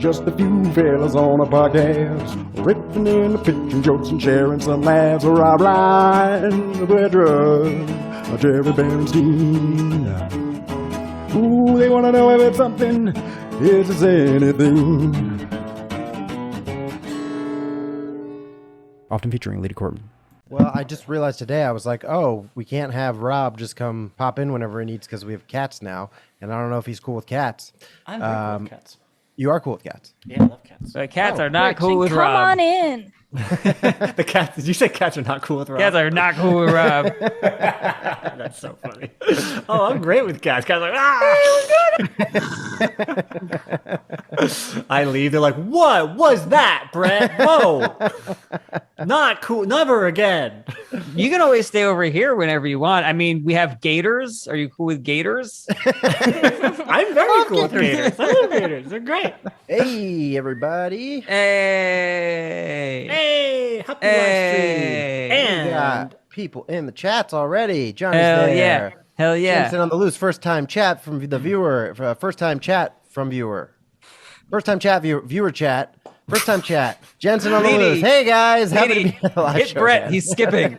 Just a few fellas on a podcast, riffing in the pitching jokes and sharing some laughs. Rob Ryan, Bedra, Jerry Bernstein. Ooh, they want to know if it's something, if it's anything. Often featuring Leedy Corbin. Well, I just realized today, I was like, oh, we can't have Rob just come pop in whenever he needs because we have cats now. And I don't know if he's cool with cats. I'm very cool with cats. You are cool with cats. Yeah, I love cats. But cats are not cool with Come Rob. on in. The cats. Did you say cats are not cool with Rob? Cats are not cool with Rob. That's so funny. Oh, I'm great with cats. Cats are like, I leave. They're like, what was that, Brett? Whoa. Not cool. Never again. You can always stay over here whenever you want. I mean, we have gators. Are you cool with gators? I'm very cool with gators. I love gators. They're great. Hey, everybody. Hey. Hey, happy live Hey. stream. We And got people in the chats already. Johnny's Hell there. yeah. Hell yeah. Jensen on the loose. First time chat from the viewer. First time chat from viewer. First time chat viewer chat. First time chat. Jensen on the Leedy. loose. Hey guys, happy to Leedy, be on the live hit show Brett. again. He's skipping.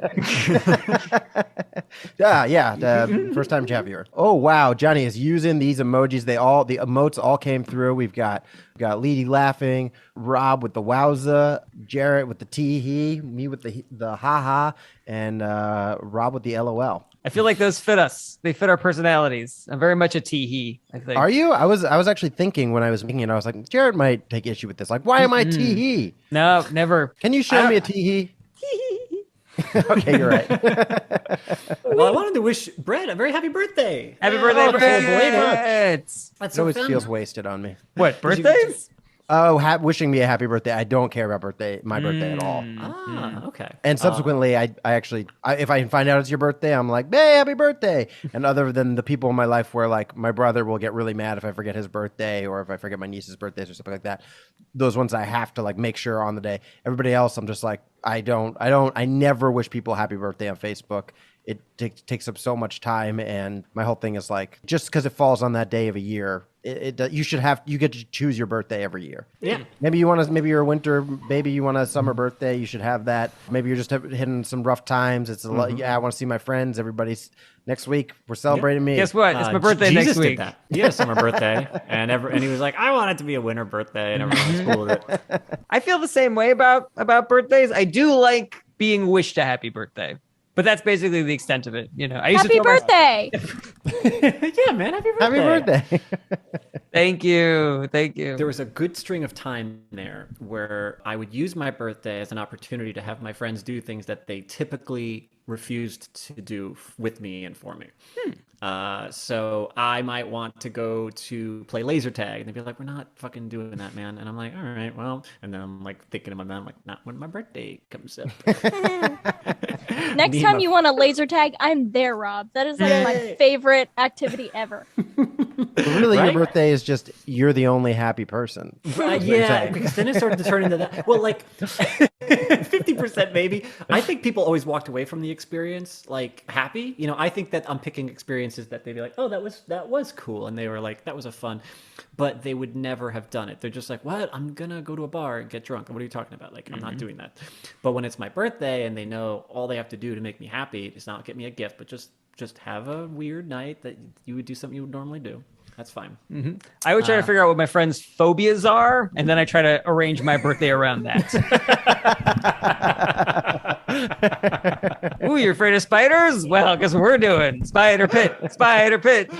First time chat viewer. Oh wow, Johnny is using these emojis. The emotes all came through. We've got Leedy laughing, Rob with the wowza, Jarret with the tee-hee, me with the ha-ha, and Rob with the LOL. I feel like those fit us. They fit our personalities. I'm very much a tee-hee, I think. Are you? I was actually thinking when I was making it, I was like, Jarret might take issue with this. Like, why am I tee-hee? No, never. Can you show me a tee-hee? Okay, you're right. well, I wanted to wish Brett a very happy birthday. Happy birthday, Brett. Brett. That's It always fun. feels wasted on me. What, birthdays? Oh, wishing me a happy birthday. I don't care about my birthday at all. Ah, okay. And subsequently, I actually, if I can find out it's your birthday, I'm like, hey, happy birthday. And other than the people in my life where like my brother will get really mad if I forget his birthday or if I forget my niece's birthdays or something like that, those ones I have to like make sure on the day. Everybody else, I'm just like, I never wish people happy birthday on Facebook. It takes up so much time, and my whole thing is like, just because it falls on that day of a year, you get to choose your birthday every year. Yeah. Maybe you're a winter baby, you want a summer birthday, you should have that. Maybe you're just hitting some rough times. It's a lot. Yeah, I want to see my friends. Everybody's next week. We're celebrating me. Guess what? It's my birthday Jesus next week. did that. He had a summer birthday, and he was like, I want it to be a winter birthday, and everyone was cool with it. I feel the same way about birthdays. I do like being wished a happy birthday. But that's basically the extent of it. You know, I used Happy to throw birthday. Yeah, man, happy birthday. Happy birthday. Thank you. There was a good string of time there where I would use my birthday as an opportunity to have my friends do things that they typically refused to do with me and for me. So I might want to go to play laser tag, and they'd be like, we're not fucking doing that, man. And I'm like, all right, well. And then I'm like thinking in my mind, I'm like, not when my birthday comes up. Next time you want a laser tag, I'm there, Rob. That is like my favorite activity ever. Really, Right? your birthday is just you're the only happy person. Yeah, because then it started to turn into that. Well, like 50% maybe. I think people always walked away from the experience like happy. You know, I think that I'm picking experiences that they'd be like, oh, that was cool, and they were like, that was a fun, but they would never have done it. They're just like, what? I'm gonna go to a bar and get drunk. What are you talking about? Like, I'm not doing that. But when it's my birthday and they know all they have to do to make me happy is not get me a gift, but just have a weird night that you would do something you would normally do. That's fine. I would try to figure out what my friends' phobias are, and then I try to arrange my birthday around that. Ooh, you're afraid of spiders? Well, guess what we're doing? Spider pit.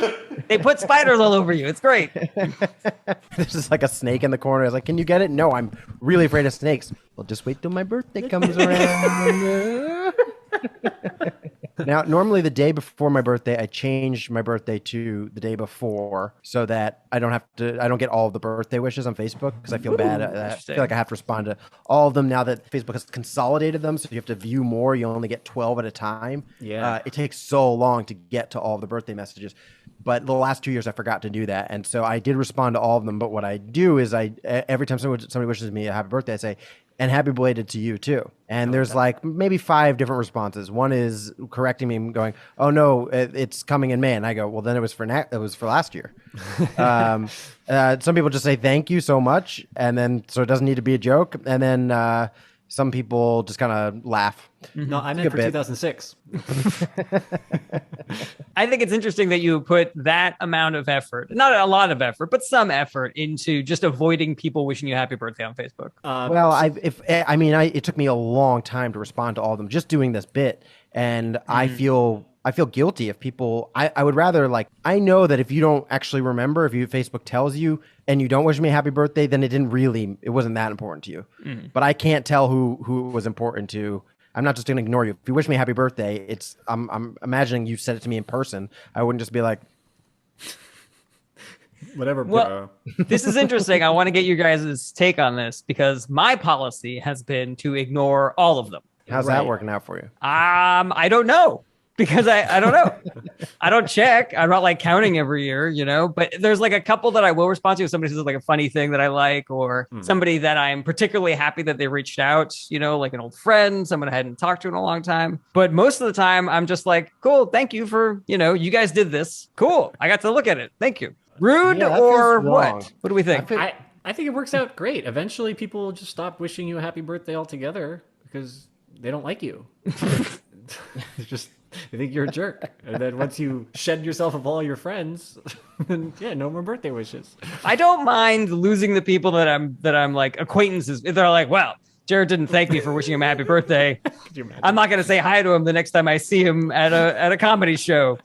They put spiders all over you. It's great. There's just like a snake in the corner. I was like, can you get it? No, I'm really afraid of snakes. Well, just wait till my birthday comes around. Now, normally the day before my birthday, I change my birthday to the day before so that I don't get all of the birthday wishes on Facebook because I feel bad. I feel like I have to respond to all of them now that Facebook has consolidated them. So if you have to view more, you only get 12 at a time. Yeah. It takes so long to get to all of the birthday messages. But the last 2 years, I forgot to do that. And so I did respond to all of them. But what I do is every time somebody wishes me a happy birthday, I say, and happy belated to you too. And there's like maybe 5 different responses. One is correcting me and going, "Oh no, it's coming in May." And I go, "Well, then it was for last year." Some people just say thank you so much, and then so it doesn't need to be a joke. And then some people just kind of laugh. No, I meant for 2006. I think it's interesting that you put that amount of effort, not a lot of effort, but some effort into just avoiding people wishing you happy birthday on Facebook. It took me a long time to respond to all of them just doing this bit. And I feel guilty if people, I would rather I know that if you don't actually remember, if Facebook tells you and you don't wish me a happy birthday, then it wasn't that important to you. But I can't tell who it was important to. I'm not just going to ignore you. If you wish me a happy birthday, I'm imagining you said it to me in person. I wouldn't just be like, whatever, bro. Well, this is interesting. I want to get you guys' take on this because my policy has been to ignore all of them. How's that working out for you? I don't know. Because I don't know. I don't check. I'm not counting every year, but there's a couple that I will respond to if somebody says a funny thing that I like or somebody that I'm particularly happy that they reached out, like an old friend, someone I hadn't talked to in a long time. But most of the time I'm just cool. Thank you for, you guys did this. Cool. I got to look at it. Thank you. Rude or what? What do we think? I think it works out great. Eventually people will just stop wishing you a happy birthday altogether because they don't like you. It's just... I think you're a jerk. And then once you shed yourself of all your friends, then no more birthday wishes. I don't mind losing the people that I'm acquaintances. If they're well, Jarret didn't thank me for wishing him a happy birthday. I'm not going to say hi to him the next time I see him at a comedy show.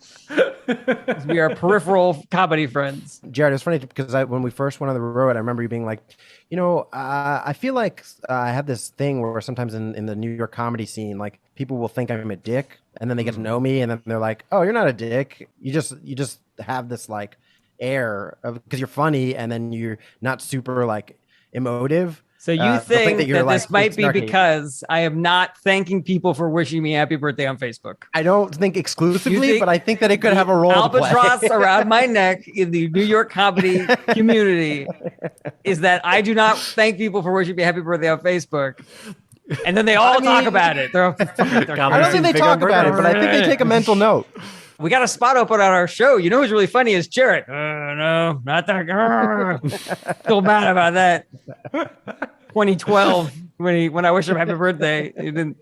We are peripheral comedy friends. Jarret, it's funny because when we first went on the road, I remember you being I feel like I have this thing where sometimes in the New York comedy scene, people will think I'm a dick, and then they get to know me, and then they're like, "Oh, you're not a dick. You just have this air of because you're funny, and then you're not super emotive." So you think that this might be because I am not thanking people for wishing me happy birthday on Facebook? I don't think exclusively, but I think that it could have a role to play. Albatross around my neck in the New York comedy community is that I do not thank people for wishing me happy birthday on Facebook. And then they all talk about it. I don't think they talk about it, but I think they take a mental note. We got a spot open on our show. You know who's really funny is Jarret. No, not that. Still mad about that. 2012 when I wish him happy birthday. He didn't.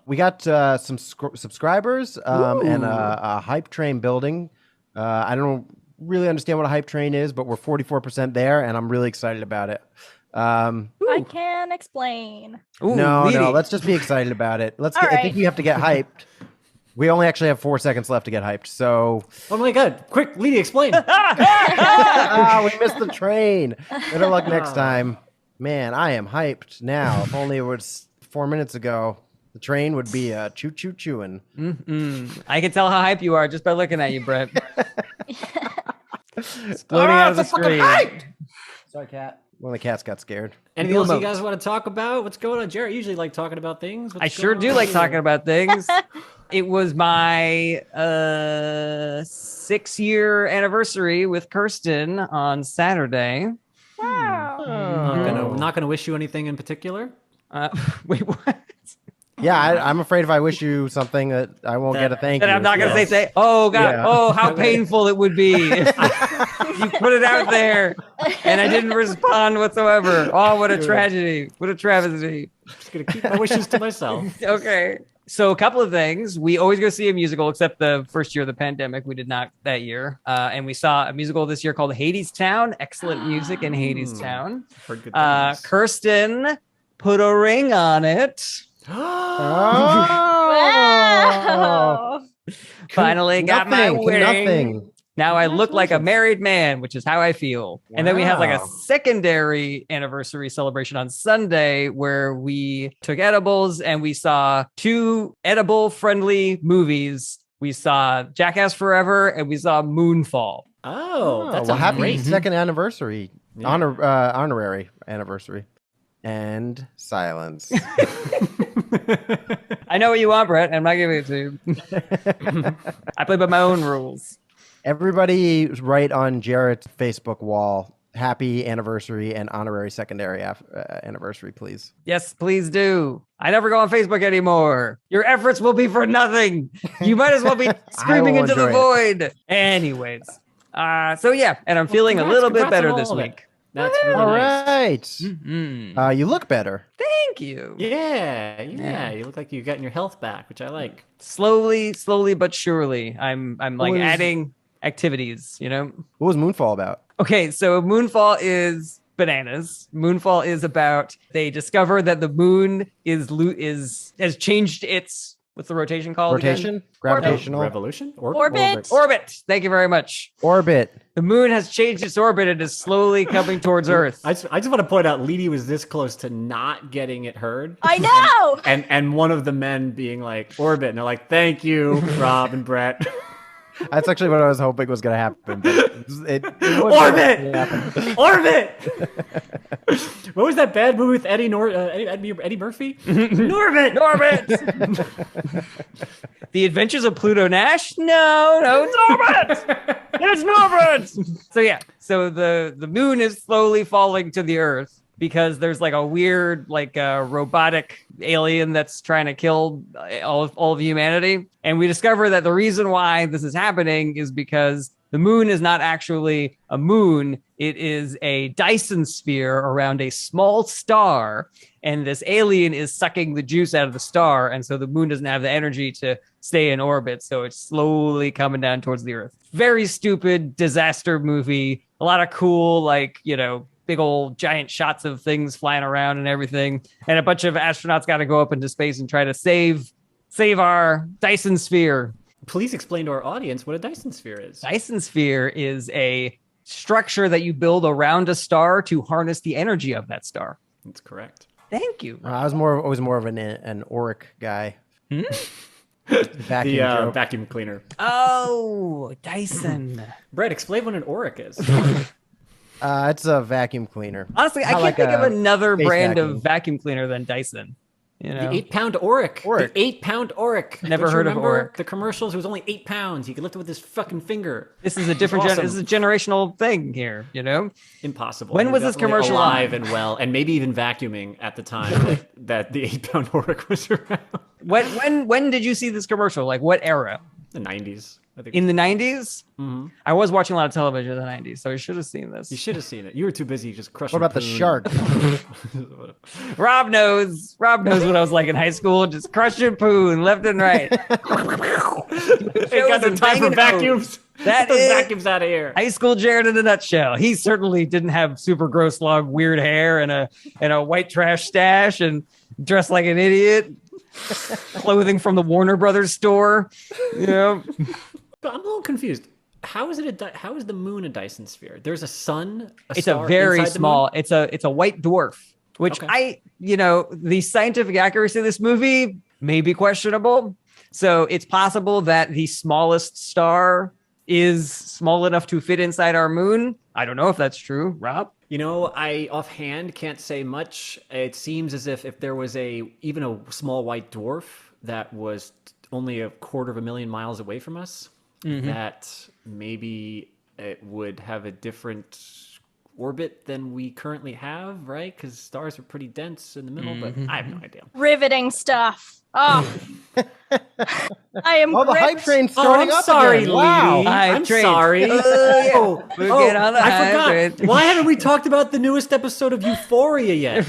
We got some subscribers and a hype train building. I don't really understand what a hype train is, but we're 44% there, and I'm really excited about it. I can explain. No, let's just be excited about it. I think we have to get hyped. We only actually have 4 seconds left to get hyped, so... Oh my god, quick, Leedy, explain! We missed the train. Better luck next time. Man, I am hyped now. If only it was 4 minutes ago, the train would be choo-choo-chewing. I can tell how hyped you are just by looking at you, Brett. Exploding out of the screen. Sorry, cat. One of the cats got scared. Anything else you guys want to talk about? What's going on? Jarret usually talking about things. I sure do like talking about things. It was my 6-year anniversary with Kirsten on Saturday. Wow. I'm not gonna wish you anything in particular. Wait, what? Yeah, I'm afraid if I wish you something that I won't get a thank you. I'm not going to say, oh, God, how painful it would be if you put it out there and I didn't respond whatsoever. Oh, what a tragedy. What a travesty. I'm just going to keep my wishes to myself. Okay. So a couple of things. We always go see a musical, except the first year of the pandemic. We did not that year. And we saw a musical this year called Hadestown. Excellent music in Hadestown. Kirsten put a ring on it. Wow. Finally got my wedding. Now I look like a married man, which is how I feel. Wow. And then we had a secondary anniversary celebration on Sunday where we took edibles and we saw 2 edible friendly movies. We saw Jackass Forever and we saw Moonfall. Oh, that's happy great. Second anniversary, honorary anniversary. And silence. I know what you want, Brett. I'm not giving it to you. I play by my own rules. Everybody write on Jarret's Facebook wall happy anniversary and honorary secondary anniversary, please. Yes, please do. I never go on Facebook anymore. Your efforts will be for nothing. You might as well be screaming will into the enjoy void. Anyways, so yeah, and I'm feeling a little bit Congrats better on this all of it. week. That's really All nice. right. Mhm. You look better. Thank you. Yeah. You look like you've gotten your health back, which I like. Slowly but surely, I'm like was- adding activities. You know. What was Moonfall about? Okay, so Moonfall is bananas. Moonfall is about they discover that the moon has changed its what's the rotation called? Rotation? Again? Gravitational? Revolution? Orbit. Orbit. Thank you very much. Orbit. The moon has changed its orbit and is slowly coming towards Earth. I just want to point out, Leedy was this close to not getting it heard. I know. And one of the men being like, orbit. And they're like, thank you, Rob and Brett. That's actually what I was hoping was going to happen. But it wasn't Orbit! gonna happen. Orbit! What was that bad movie with Eddie Murphy? Norbit! Norbit! The Adventures of Pluto Nash? No, it's Norbit! It's Norbit! So yeah, so the moon is slowly falling to the Earth because there's like a weird, like robotic alien that's trying to kill all of humanity. And we discover that the reason why this is happening is because the moon is not actually a moon. It is a Dyson sphere around a small star. And this alien is sucking the juice out of the star. And so the moon doesn't have the energy to stay in orbit. So it's slowly coming down towards the Earth. Very stupid disaster movie. A lot of cool, like, big old giant shots of things flying around and everything. And a bunch of astronauts got to go up into space and try to save our Dyson sphere. Please explain to our audience what a Dyson sphere is. Dyson sphere is a structure that you build around a star to harness the energy of that star. That's correct. Thank you. I was more of an Auric guy. Vacuum The joke. vacuum cleaner. Oh, Dyson. Brett, explain what an Auric is. It's a vacuum cleaner. Honestly, I Not can't like think of a another space brand vacuum. of vacuum cleaner than Dyson. The 8-pound Auric. Auric. The 8-pound Auric. Never Don't you heard of remember Auric. The commercials, it was only 8 pounds. He could lift it with his fucking finger. This is a different Awesome. this is a generational thing here, Impossible. When He was this definitely commercial on? alive and well, and maybe even vacuuming at the time that the 8-pound Auric was around. When did you see this commercial? Like what era? The 90s. I think In the 90s? Mm-hmm. I was watching a lot of television in the 90s, so I should have seen this. You should have seen it. You were too busy just crushing. What about the poon. shark? Rob knows what I was like in high school, just crushing poon left and right. Ain't got the time for vacuums. That Get those is vacuums out of here. high school Jarret in a nutshell. He certainly didn't have super gross, long, weird hair and a white trash stash and dressed like an idiot. Clothing from the Warner Brothers store. But I'm a little confused. How is the moon a Dyson sphere? There's a sun. It's star a very inside the small. moon? It's a white dwarf, which Okay. the scientific accuracy of this movie may be questionable. So it's possible that the smallest star is small enough to fit inside our moon. I don't know if that's true, Rob. I offhand can't say much. It seems as if there was even a small white dwarf that was only 250,000 miles away from us, that maybe it would have a different orbit than we currently have, right? Because stars are pretty dense in the middle, but I have no idea. Riveting stuff. Oh. I am Oh, the hype gripped. train's Oh, starting I'm up sorry, again. Wow. Leedy. Hype I'm train. sorry. We'll get on the I hype forgot. train. Why haven't we talked about the newest episode of Euphoria yet?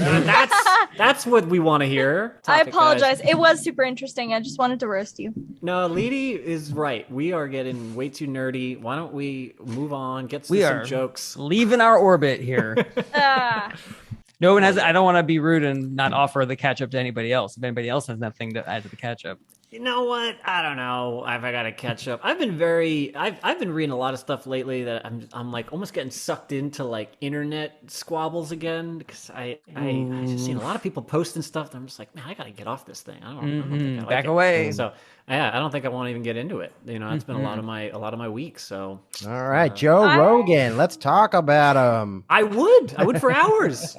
That's what we want to hear. I Topic, apologize. guys. It was super interesting. I just wanted to roast you. No, Leedy is right. We are getting way too nerdy. Why don't we move on? Get We to some are jokes. leaving our orbit here. Ah. No one has. I don't want to be rude and not offer the catch up to anybody else. If anybody else has nothing to add to the catch up. You know what? I don't know if I got to catch up. I've been reading a lot of stuff lately that I'm like almost getting sucked into like internet squabbles again because I just seen a lot of people posting stuff that I'm just like, man, I got to get off this thing. I don't think I like Back it. away. So yeah, I don't think I want to even get into it. It's been a lot of my week. So All right, Joe Rogan. Let's talk about him. I would for hours.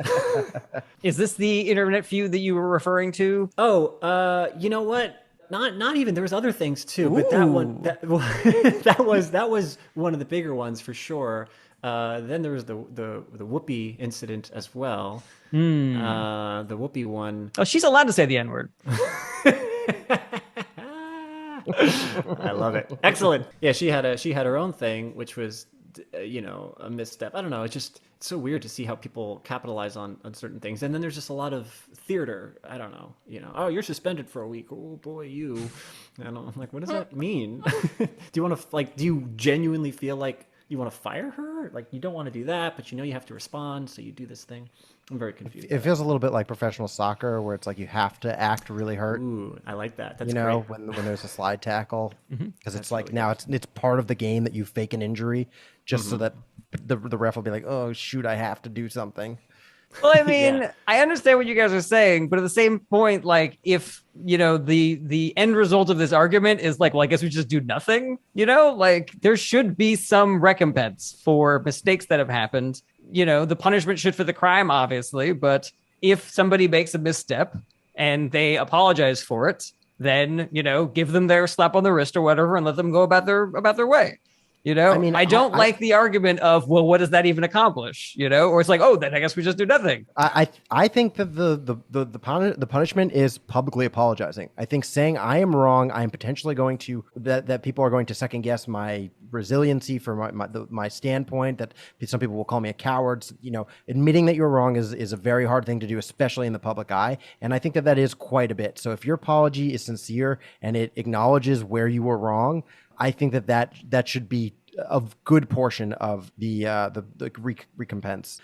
Is this the internet feud that you were referring to? Oh, you know what? Not even. There was other things too, but that one that was one of the bigger ones for sure. Then there was the Whoopi incident as well. The Whoopi one. Oh, she's allowed to say the N-word. I love it. Excellent. Yeah, she had her own thing, which was, a misstep. I don't know. It's so weird to see how people capitalize on certain things. And then there's just a lot of theater. I don't know. Oh, you're suspended for a week. Oh boy, you. And I'm like, what does that mean? Do you want to do you genuinely feel like you want to fire her? Like, you don't want to do that, but you have to respond, so you do this thing. I'm very confused. It feels a little bit like professional soccer, where it's like you have to act really hurt. Ooh, I like that. That's great. great. When there's a slide tackle, because it's like now it's part of the game that you fake an injury just so that the ref will be like, oh shoot, I have to do something. Well, I mean, I understand what you guys are saying, but at the same point, like, if the end result of this argument is like, well, I guess we just do nothing, like there should be some recompense for mistakes that have happened. The punishment should fit the crime, obviously, but if somebody makes a misstep and they apologize for it, then give them their slap on the wrist or whatever and let them go about their way. I mean, I don't like the argument of, well, what does that even accomplish? Or it's like, oh, then I guess we just do nothing. I think that the punishment is publicly apologizing. I think saying I am wrong, I am potentially going to that people are going to second guess my resiliency for my standpoint. That some people will call me a coward. Admitting that you're wrong is a very hard thing to do, especially in the public eye. And I think that is quite a bit. So if your apology is sincere and it acknowledges where you were wrong, I think that should be a good portion of the recompense.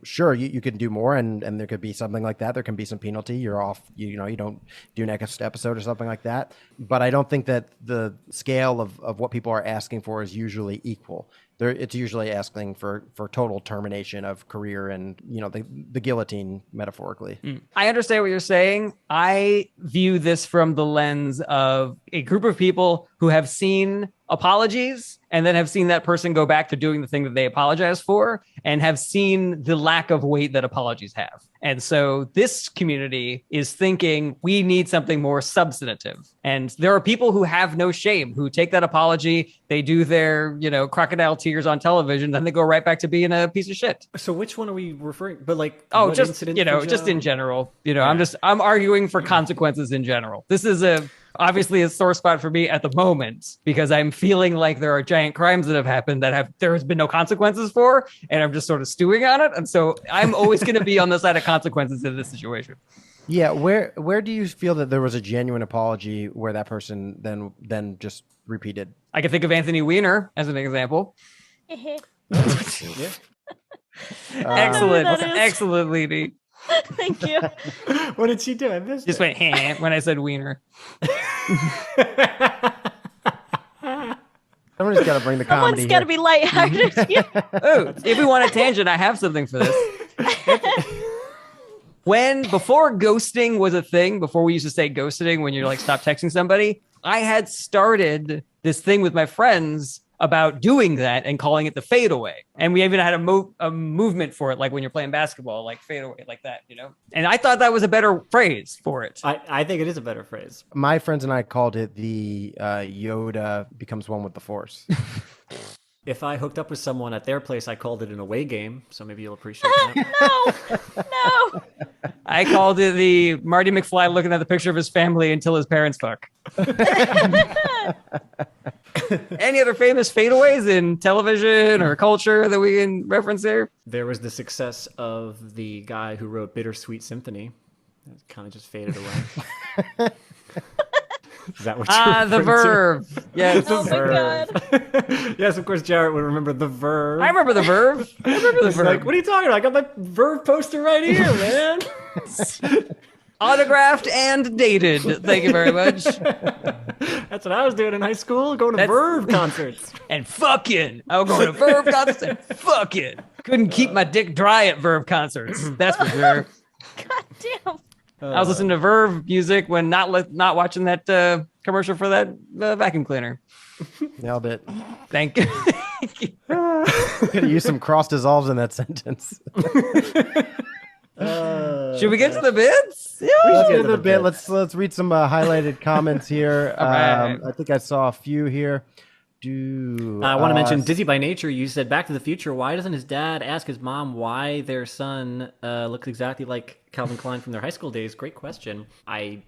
Sure, you could do more, and there could be something like that. There can be some penalty. You're off. You don't do next episode or something like that. But I don't think that the scale of what people are asking for is usually equal. It's usually asking for total termination of career and the guillotine, metaphorically. I understand what you're saying. I view this from the lens of a group of people who have seen apologies and then have seen that person go back to doing the thing that they apologized for and have seen the lack of weight that apologies have. And so this community is thinking we need something more substantive. And there are people who have no shame, who take that apology, they do their, crocodile tears on television, then they go right back to being a piece of shit. So which one are we referring? But like, just in general, I'm arguing for consequences in general. This is obviously a sore spot for me at the moment because I'm feeling like there are giant crimes that have happened that there has been no consequences for, and I'm just sort of stewing on it. And so I'm always going to be on the side of consequences in this situation. Yeah, where do you feel that there was a genuine apology where that person then just repeated? I can think of Anthony Weiner as an example. Excellent, Leedy. Thank you. What did she do? I missed Just went when I said Wiener. Someone's got to bring the comedy. Someone's got to be lighthearted. Oh, if we want a tangent, I have something for this. Before ghosting was a thing, before we used to say ghosting when you're like stop texting somebody, I had started this thing with my friends about doing that and calling it the fadeaway. And we even had a movement for it, like when you're playing basketball, like fadeaway, like that, And I thought that was a better phrase for it. I think it is a better phrase. My friends and I called it the Yoda becomes one with the Force. If I hooked up with someone at their place, I called it an away game. So maybe you'll appreciate that. No. I called it the Marty McFly looking at the picture of his family until his parents fuck. Any other famous fadeaways in television or culture that we can reference here? There was the success of the guy who wrote Bittersweet Symphony. It kind of just faded away. Is that what you're The Verve. Yes. Oh my God. Yes, of course, Jarret would remember The Verve. I remember The Verve. Like, what are you talking about? I got my Verve poster right here, man. Autographed and dated. Thank you very much. That's what I was doing in high school, going to Verve concerts. And fucking. I was going to Verve concerts and fucking. Couldn't keep my dick dry at Verve concerts. That's for sure. God damn. I was listening to Verve music when not watching that commercial for that vacuum cleaner. Nailed it. Thank you. Could use some cross dissolves in that sentence. Should we get to the bits? Yeah, let's get to the bit. Let's read some highlighted comments here. All right. I think I saw a few here. I want to mention Dizzy by Nature. You said Back to the Future. Why doesn't his dad ask his mom why their son looks exactly like Calvin Klein from their high school days? Great question. I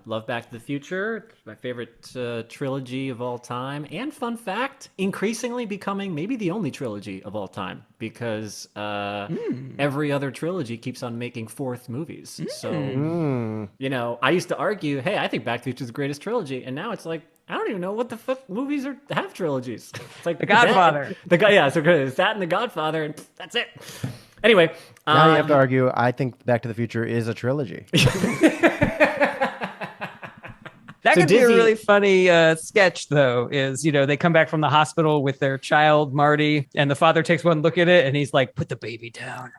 love Back to the Future. It's my favorite trilogy of all time. And fun fact, increasingly becoming maybe the only trilogy of all time because every other trilogy keeps on making fourth movies. So, I used to argue, hey, I think Back to the Future is the greatest trilogy. And now it's like, I don't even know what the fuck movies have trilogies. It's like The Godfather. So it's that and The Godfather, and that's it. Anyway. Now you have to argue, I think Back to the Future is a trilogy. That could be a Dizzy- really funny sketch, though, is, they come back from the hospital with their child, Marty, and the father takes one look at it, and he's like, put the baby down.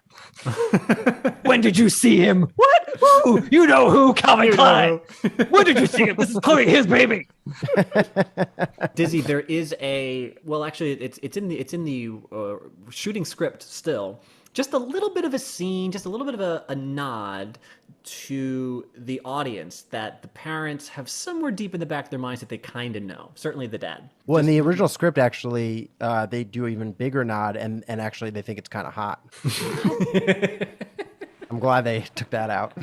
When did you see him? What? Who? You know who? Calvin Klein. When did you see him? This is clearly his baby. Dizzy, there is actually, it's in the shooting script still. Just a little bit of a scene, just a little bit of a nod to the audience that the parents have somewhere deep in the back of their minds that they kind of know. Certainly the dad. Well, in the original script, actually, they do an even bigger nod, and actually they think it's kind of hot. I'm glad they took that out.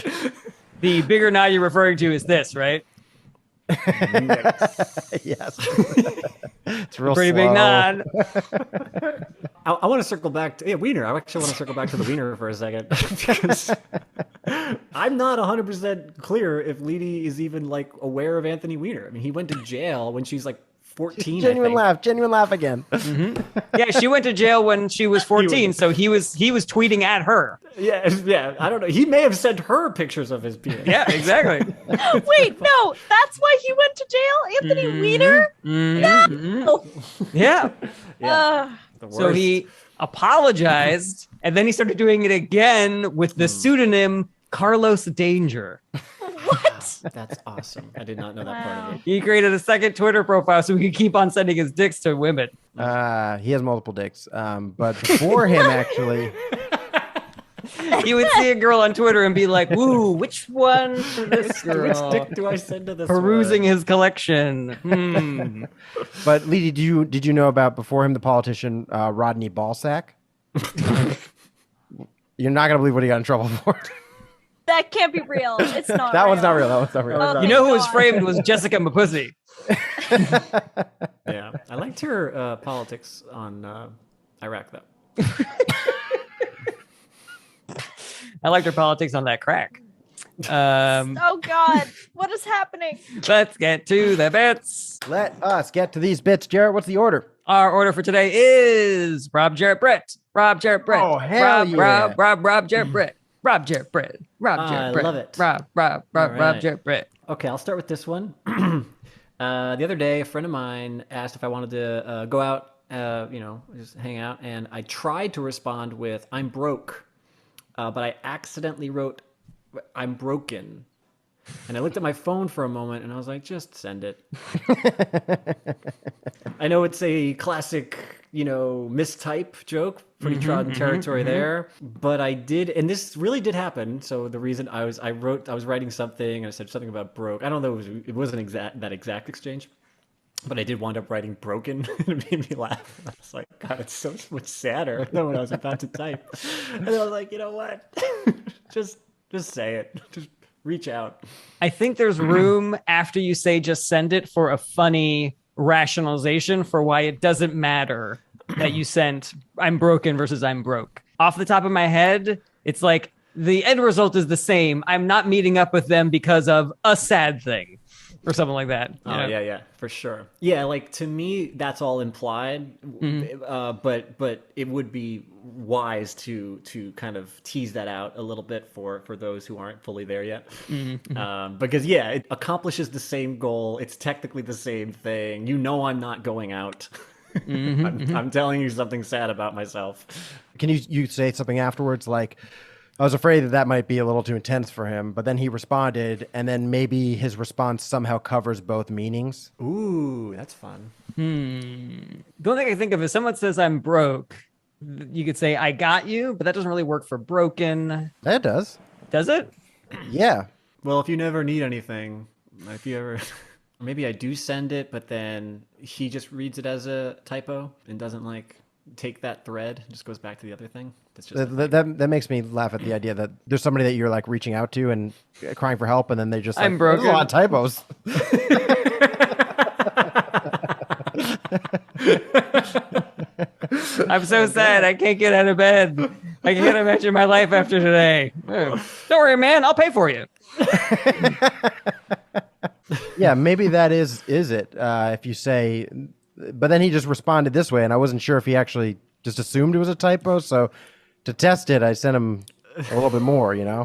The bigger nod you're referring to is this, right? Yes. It's real Pretty slow. big nod. I want to circle back to Weiner. I actually want to circle back to the Weiner for a second because I'm not 100% clear if Leedy is even aware of Anthony Weiner. I mean, he went to jail when she's 14. Genuine laugh again. Yeah, she went to jail when she was 14, so he was tweeting at her. Yeah. I don't know. He may have sent her pictures of his penis. Yeah, exactly. Wait, no, that's why he went to jail, Anthony Weiner. No. Yeah. The So worst. he apologized, and then he started doing it again with the pseudonym Carlos Danger. What? That's awesome. I did not know that part of it. He created a second Twitter profile so he could keep on sending his dicks to women. He has multiple dicks. But before him, actually, He would see a girl on Twitter and be like, "Woo, which one for this girl?" Which dick do I send to this Perusing one? his collection. but Leedy, did you know about before him the politician Rodney Ballsack? You're not gonna believe what he got in trouble for. That can't be real. It's not. That real. one's not real. That one's not real. Oh, You know who was God. framed was Jessica Mapussy. Yeah, I liked her politics on Iraq though. I liked her politics on that crack. Oh God, what is happening? Let's get to the bits. Let us get to these bits, Jarret. What's the order? Our order for today is Rob Jarrett Brett. Rob Jarrett Brett. Oh, hell yeah. Rob Jarrett Brett. Rob Jarrett Brett. Rob Jarrett Brett. love it. Rob All right. Jarrett Brett. Okay, I'll start with this one. The other day, a friend of mine asked if I wanted to go out, just hang out, and I tried to respond with "I'm broke," but I accidentally wrote "I'm broken," and I looked at my phone for a moment, and I was like, "Just send it." I know it's a classic, mistype joke, pretty trodden territory there, but I did, and this really did happen. So the reason I was writing something, and I said something about broke. I don't know, it wasn't that exact exchange, but I did wind up writing broken, and it made me laugh. I was like, God, it's so much sadder than what I was about to type. And I was like, you know what? just say it. Just reach out. I think there's room after you say just send it for a funny rationalization for why it doesn't matter that you sent I'm broken versus I'm broke. Off the top of my head, it's like the end result is the same. I'm not meeting up with them because of a sad thing or something like that. Oh, yeah, for sure. Yeah, to me, that's all implied, but it would be wise to kind of tease that out a little bit for those who aren't fully there yet. Because, yeah, it accomplishes the same goal. It's technically the same thing. I'm not going out. I'm telling you something sad about myself. Can you say something afterwards like, I was afraid that might be a little too intense for him, but then he responded, and then maybe his response somehow covers both meanings? Ooh, that's fun. The only thing I think of is someone says I'm broke. You could say I got you, but that doesn't really work for broken. That does. Does it? Yeah. Well, if you never need anything, if you ever... maybe I do send it, but then he just reads it as a typo and doesn't like take that thread. Just goes back to the other thing. That's just That makes me laugh at the idea that there's somebody that you're like reaching out to and crying for help, and then they just like, I'm broken. "There's a lot of typos." I'm so sad. I can't get out of bed. I can't imagine my life after today. Don't worry, man. I'll pay for you. Yeah, maybe that is it. If you say, but then he just responded this way, and I wasn't sure if he actually just assumed it was a typo. So to test it, I sent him a little bit more. Yeah,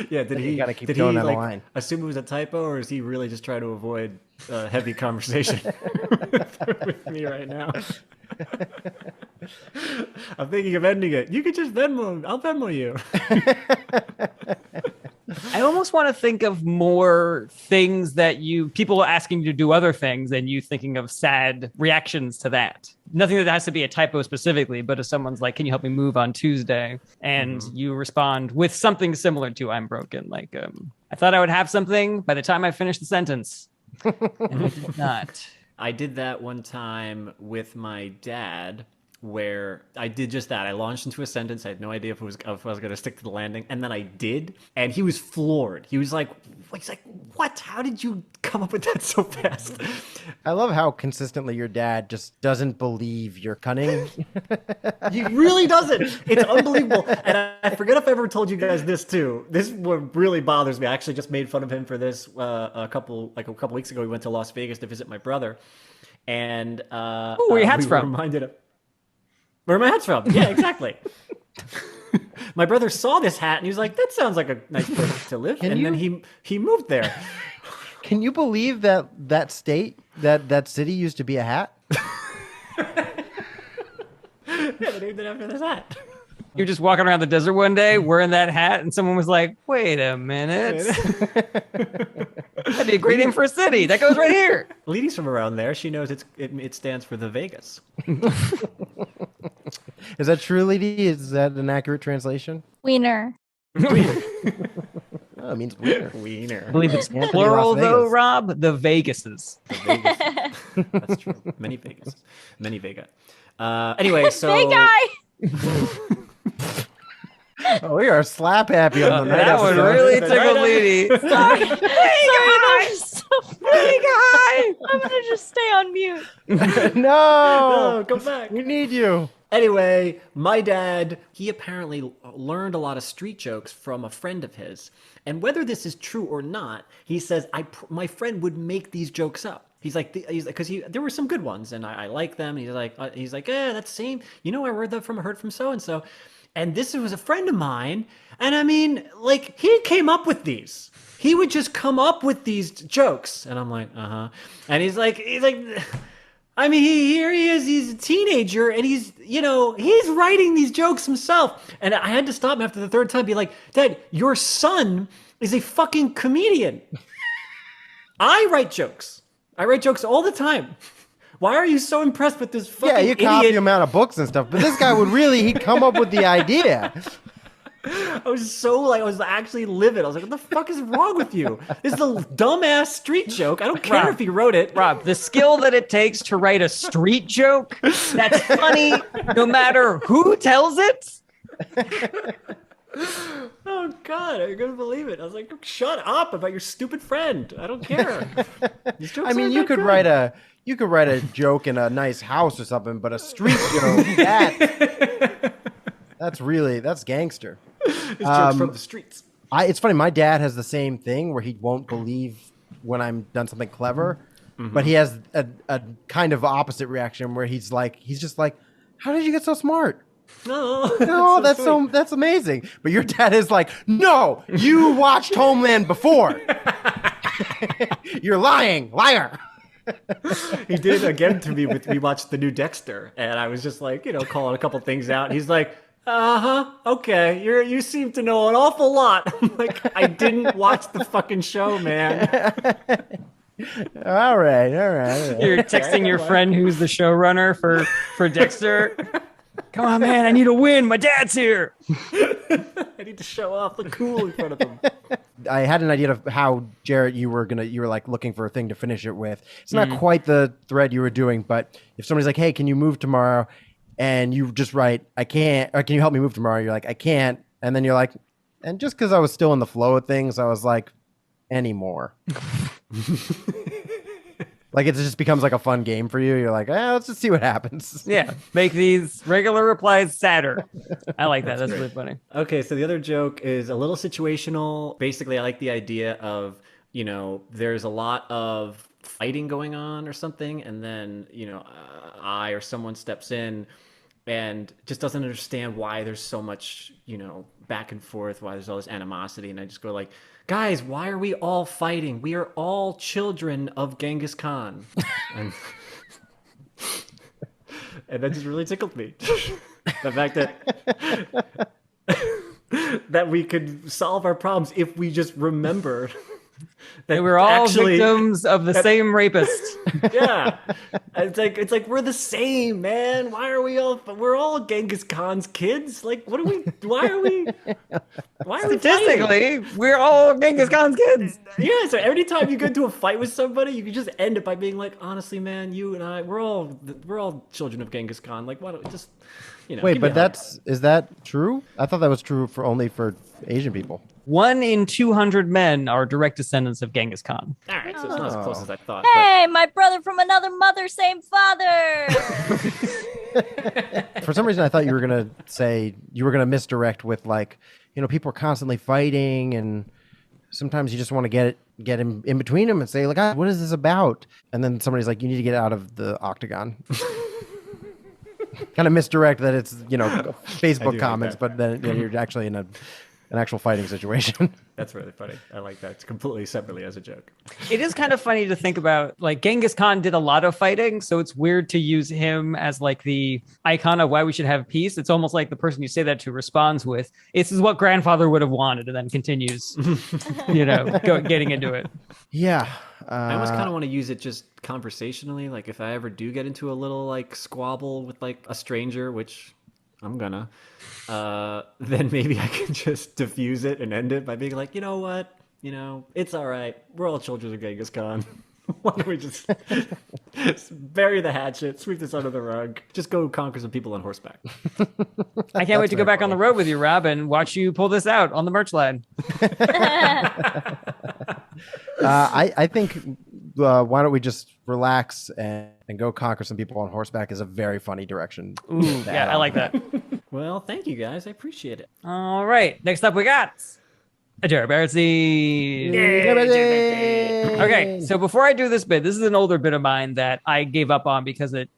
did he gotta keep did going he down the like line. assume it was a typo, or is he really just trying to avoid heavy conversation with me right now? I'm thinking of ending it. You could just Venmo. I'll Venmo you. I almost want to think of more things that people asking you to do other things and you thinking of sad reactions to that. Nothing that has to be a typo specifically, but if someone's like, can you help me move on Tuesday? And you respond with something similar to I'm broken. Like, I thought I would have something by the time I finished the sentence. And I did not. I did that one time with my dad, where I did just that. I launched into a sentence. I had no idea if I was going to stick to the landing, and then I did, and he was floored. He was like, "What? How did you come up with that so fast?" I love how consistently your dad just doesn't believe you're cunning. He really doesn't. It's unbelievable. And I forget if I ever told you guys this too. This is what really bothers me. I actually just made fun of him for this a couple weeks ago. We went to Las Vegas to visit my brother, and where your hat's from? Reminded of where my hat's from. Yeah, exactly. My brother saw this hat and he was like, "That sounds like a nice place to live." And then he moved there. Can you believe that city used to be a hat? Yeah, they named it after this hat. You're just walking around the desert one day wearing that hat, and someone was like, "Wait a minute, that'd be a great name for a city. That goes right here." Leedy's from around there. She knows it stands for the Vegas. Is that true, Leedy? Is that an accurate translation? Wiener. Oh, it means wiener. Wiener. I believe it's Anthony Plural Las though, Vegas. Rob. The Vegases. That's true. Many Vegas. Many Vega. Anyway, so Hey, guy. Oh, we are slap happy on the night That one episode. really tickled Leedy. Sorry, that was so funny. I'm gonna just stay on mute. No, come back. we need you. Anyway, my dad, he apparently learned a lot of street jokes from a friend of his. And whether this is true or not, he says, my friend would make these jokes up. He's like, because there were some good ones, and I like them. He's like, yeah, that's the same. You know, I heard from so and so. And this was a friend of mine. And I mean, like, he came up with these. He would just come up with these jokes. And I'm like, uh-huh. And he's like, I mean, here he is. He's a teenager, and he's writing these jokes himself. And I had to stop him after the third time, be like, "Dad, your son is a fucking comedian. I write jokes. I write jokes all the time. Why are you so impressed with this fucking Yeah, you copy idiot?" him out of books and stuff, but this guy he'd come up with the idea. I was actually livid. I was like, "What the fuck is wrong with you? This is a dumbass street joke. I don't care if he wrote it." Rob, the skill that it takes to write a street joke that's funny no matter who tells it. Oh God, I couldn't believe it. I was like, "Shut up about your stupid friend. I don't care." These jokes I mean, aren't you that could good. write a joke in a nice house or something, but a street joke that's gangster. It's jokes from the streets. It's funny. My dad has the same thing where he won't believe when I'm done something clever, but he has a kind of opposite reaction where he's just like, "How did you get so smart?" No, That's amazing. But your dad is like, "No, you watched Homeland before. You're lying, liar." He did it again to me we watched the new Dexter, and I was just like, calling a couple things out. And he's like, okay, you seem to know an awful lot. I'm like, I didn't watch the fucking show, man. All right. You're texting your friend who's the showrunner for Dexter. Come on, man, I need a win. My dad's here. I need to show off, look cool in front of him. I had an idea of how Jarret you were like looking for a thing to finish it with. It's not quite the thread you were doing, but if somebody's like, "Hey, can you move tomorrow?" and you just write, "I can't," or "Can you help me move tomorrow?" You're like, "I can't," and then you're like, and just because I was still in the flow of things, I was like, "Anymore." Like it just becomes like a fun game for you. You're like, let's just see what happens. Yeah, make these regular replies sadder. I like that. That's really funny. Okay, so the other joke is a little situational. Basically, I like the idea of, there's a lot of fighting going on or something, and then, I or someone steps in and just doesn't understand why there's so much, back and forth, why there's all this animosity. And I just go like, guys, why are we all fighting? We are all children of Genghis Khan. And that just really tickled me. The fact that that we could solve our problems if we just remember that we're all actually, victims of the same rapist. Yeah, it's like we're the same, man. Why are we all? We're all Genghis Khan's kids. Like, what are we? Why are we? Why are we Statistically, we're all Genghis Khan's kids. Yeah. So every time you get into a fight with somebody, you can just end it by being like, honestly, man, you and I, we're all children of Genghis Khan. Like, why don't we just, Wait, but is that true? I thought that was true only for Asian people. 1 in 200 men are direct descendants of Genghis Khan. All right, so it's not as close as I thought. Hey, my brother from another mother, same father. For some reason, I thought you were gonna say you were gonna misdirect with like, people are constantly fighting, and sometimes you just want to get in between them and say like, what is this about? And then somebody's like, you need to get out of the octagon. Kind of misdirect that it's Facebook comments, but then you're actually in an actual fighting situation. That's really funny. I like that. It's completely separately as a joke. It is kind of funny to think about, like Genghis Khan did a lot of fighting, so it's weird to use him as like the icon of why we should have peace. It's almost like the person you say that to responds with, "This is what grandfather would have wanted," and then continues, getting into it. Yeah. I almost kind of want to use it just conversationally. Like if I ever do get into a little like squabble with like a stranger, which I'm gonna, then maybe I can just diffuse it and end it by being like, you know what? It's all right. We're all children of Genghis Khan. Why don't we just bury the hatchet, sweep this under the rug, just go conquer some people on horseback. I can't wait to go back on the road with you, Rob, and watch you pull this out on the merch line. I think why don't we just relax and go conquer some people on horseback is a very funny direction. Ooh, yeah, I like that. Well, thank you guys. I appreciate it. All right. Next up, we got a Jarret Barrett scene. Okay, so before I do this bit, this is an older bit of mine that I gave up on because it